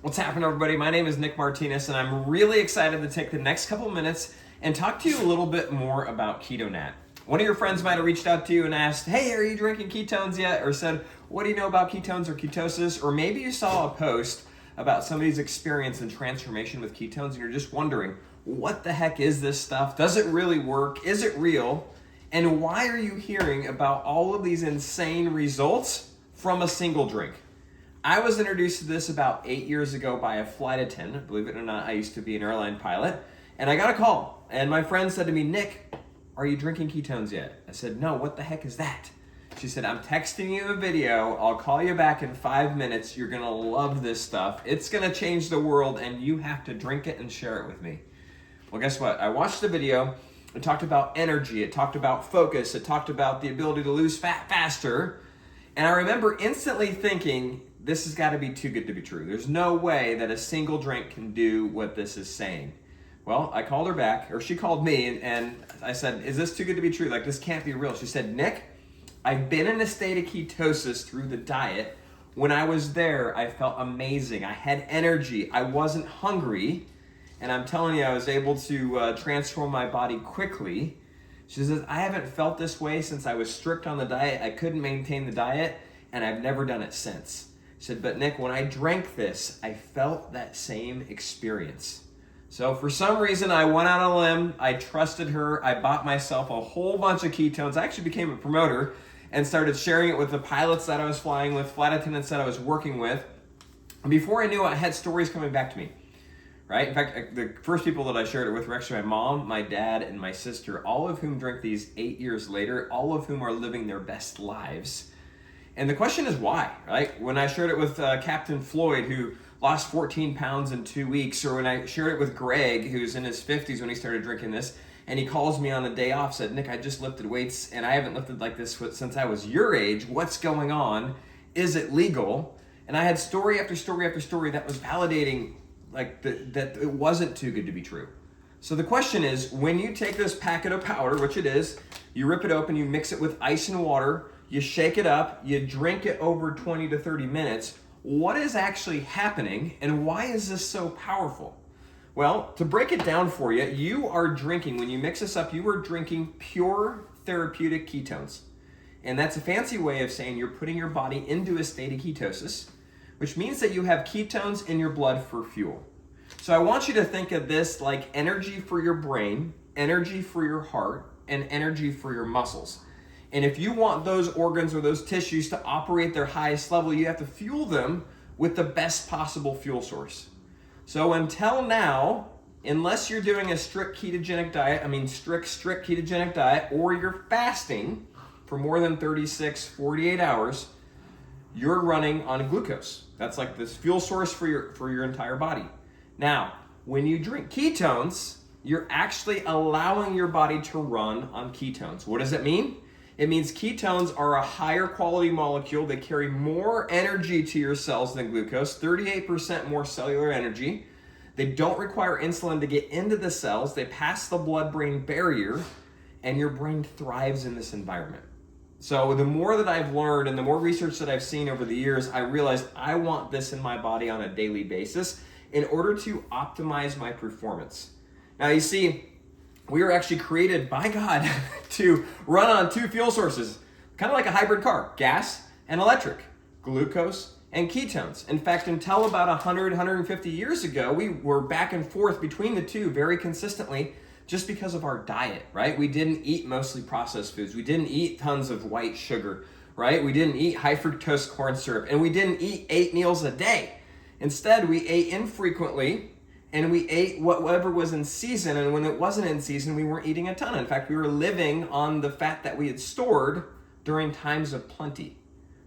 What's happening, everybody? My name is Nick Martinez, and I'm really excited to take the next couple minutes and talk to you a little bit more about Keto NAT. One of your friends might have reached out to you and asked, hey, are you drinking ketones yet? Or said, what do you know about ketones or ketosis? Or maybe you saw a post about somebody's experience and transformation with ketones, and you're just wondering, what the heck is this stuff? Does it really work? Is it real? And why are you hearing about all of these insane results from a single drink? I was introduced to this about 8 years ago by a flight attendant. Believe it or not, I used to be an airline pilot. And I got a call, and my friend said to me, Nick, are you drinking ketones yet? I said, no, what the heck is that? She said, I'm texting you a video. I'll call you back in 5 minutes. You're gonna love this stuff. It's gonna change the world, and you have to drink it and share it with me. Well, guess what? I watched the video. It talked about energy. It talked about focus. It talked about the ability to lose fat faster. And I remember instantly thinking, this has got to be too good to be true. There's no way that a single drink can do what this is saying. Well, I called her back, or she called me, and I said, is this too good to be true? Like, this can't be real. She said, Nick, I've been in a state of ketosis through the diet. When I was there, I felt amazing. I had energy. I wasn't hungry. And I'm telling you, I was able to transform my body quickly. She says, I haven't felt this way since I was strict on the diet. I couldn't maintain the diet, and I've never done it since. She said, but Nick, when I drank this, I felt that same experience. So for some reason, I went out on a limb. I trusted her. I bought myself a whole bunch of ketones. I actually became a promoter and started sharing it with the pilots that I was flying with, flight attendants that I was working with. And before I knew it, I had stories coming back to me. Right? In fact, the first people that I shared it with were actually my mom, my dad, and my sister, all of whom drank these 8 years later, all of whom are living their best lives. And the question is why, right? When I shared it with Captain Floyd, who lost 14 pounds in 2 weeks, or when I shared it with Greg, who's in his 50s when he started drinking this, and he calls me on a day off, said, Nick, I just lifted weights, and I haven't lifted like this since I was your age. What's going on? Is it legal? And I had story after story after story that was validating like that it wasn't too good to be true. So the question is, when you take this packet of powder, which it is, you rip it open, you mix it with ice and water, you shake it up, you drink it over 20 to 30 minutes, what is actually happening and why is this so powerful? Well, to break it down for you, you are drinking, when you mix this up, you are drinking pure therapeutic ketones. And that's a fancy way of saying you're putting your body into a state of ketosis, which means that you have ketones in your blood for fuel. So I want you to think of this like energy for your brain, energy for your heart, and energy for your muscles. And if you want those organs or those tissues to operate their highest level, you have to fuel them with the best possible fuel source. So until now, unless you're doing a strict ketogenic diet, strict ketogenic diet, or you're fasting for more than 36, 48 hours, you're running on glucose. That's like this fuel source for your entire body. Now, when you drink ketones, you're actually allowing your body to run on ketones. What does it mean? It means ketones are a higher quality molecule. They carry more energy to your cells than glucose, 38% more cellular energy. They don't require insulin to get into the cells. They pass the blood-brain barrier, and your brain thrives in this environment. So the more that I've learned and the more research that I've seen over the years, I realized I want this in my body on a daily basis in order to optimize my performance. Now you see, we were actually created by God to run on two fuel sources, kind of like a hybrid car, gas and electric, glucose and ketones. In fact, until about 100, 150 years ago, we were back and forth between the two very consistently just because of our diet, right? We didn't eat mostly processed foods. We didn't eat tons of white sugar, right? We didn't eat high fructose corn syrup, and we didn't eat 8 meals a day. Instead, we ate infrequently, and we ate whatever was in season, and when it wasn't in season, we weren't eating a ton. In fact, we were living on the fat that we had stored during times of plenty.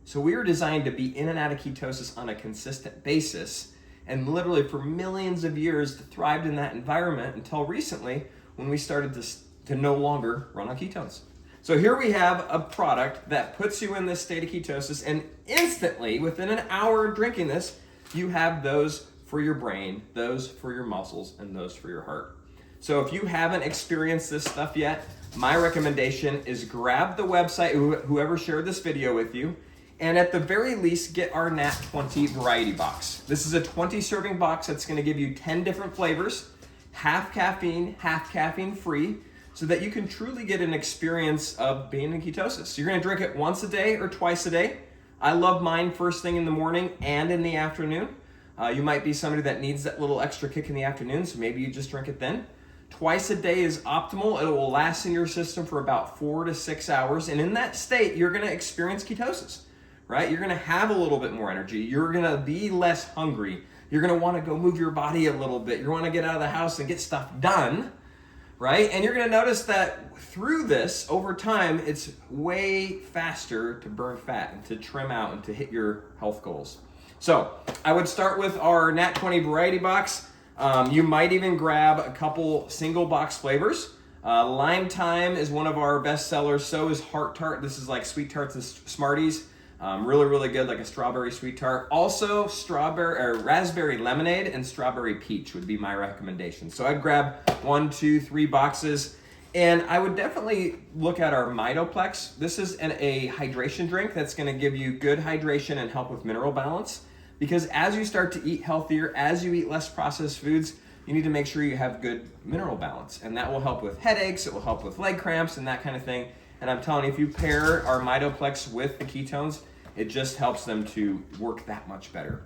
So we were designed to be in and out of ketosis on a consistent basis, and literally for millions of years thrived in that environment until recently when we started to no longer run on ketones. So here we have a product that puts you in this state of ketosis, and instantly, within an hour of drinking this, you have those for your brain, those for your muscles, and those for your heart. So if you haven't experienced this stuff yet, my recommendation is grab the website, whoever shared this video with you, And at the very least, get our NAT 20 variety box. This is a 20 serving box that's gonna give you 10 different flavors, half caffeine free, so that you can truly get an experience of being in ketosis. You're gonna drink it once a day or twice a day. I love mine first thing in the morning and in the afternoon. You might be somebody that needs that little extra kick in the afternoon, so maybe you just drink it then. Twice a day is optimal. It will last in your system for about 4 to 6 hours. And in that state, you're gonna experience ketosis, right? You're gonna have a little bit more energy. You're gonna be less hungry. You're gonna wanna go move your body a little bit. You wanna get out of the house and get stuff done, right? And you're gonna notice that through this, over time, it's way faster to burn fat and to trim out and to hit your health goals. So I would start with our NAT 20 variety box. You might even grab a couple single box flavors. Lime Thyme is one of our best sellers. So is Heart Tart. This is like Sweet Tarts and Smarties. Really, really good, like a strawberry sweet tart. Also, strawberry or raspberry lemonade and strawberry peach would be my recommendation. So I'd grab 1, 2, 3 boxes. And I would definitely look at our Mitoplex. This is a hydration drink that's gonna give you good hydration and help with mineral balance. Because as you start to eat healthier, as you eat less processed foods, you need to make sure you have good mineral balance. And that will help with headaches, it will help with leg cramps and that kind of thing. And I'm telling you, if you pair our Mitoplex with the ketones, it just helps them to work that much better.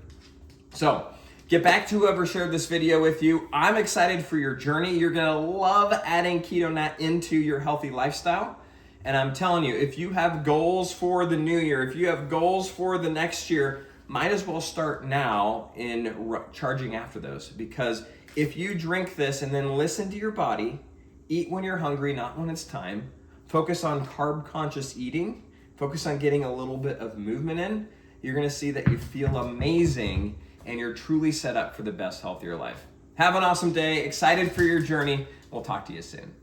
So, get back to whoever shared this video with you. I'm excited for your journey. You're gonna love adding Keto NAT into your healthy lifestyle. And I'm telling you, if you have goals for the new year, if you have goals for the next year, might as well start now in charging after those. Because if you drink this and then listen to your body, eat when you're hungry, not when it's time, focus on carb conscious eating, focus on getting a little bit of movement in, you're gonna see that you feel amazing and you're truly set up for the best, healthier life. Have an awesome day, excited for your journey. We'll talk to you soon.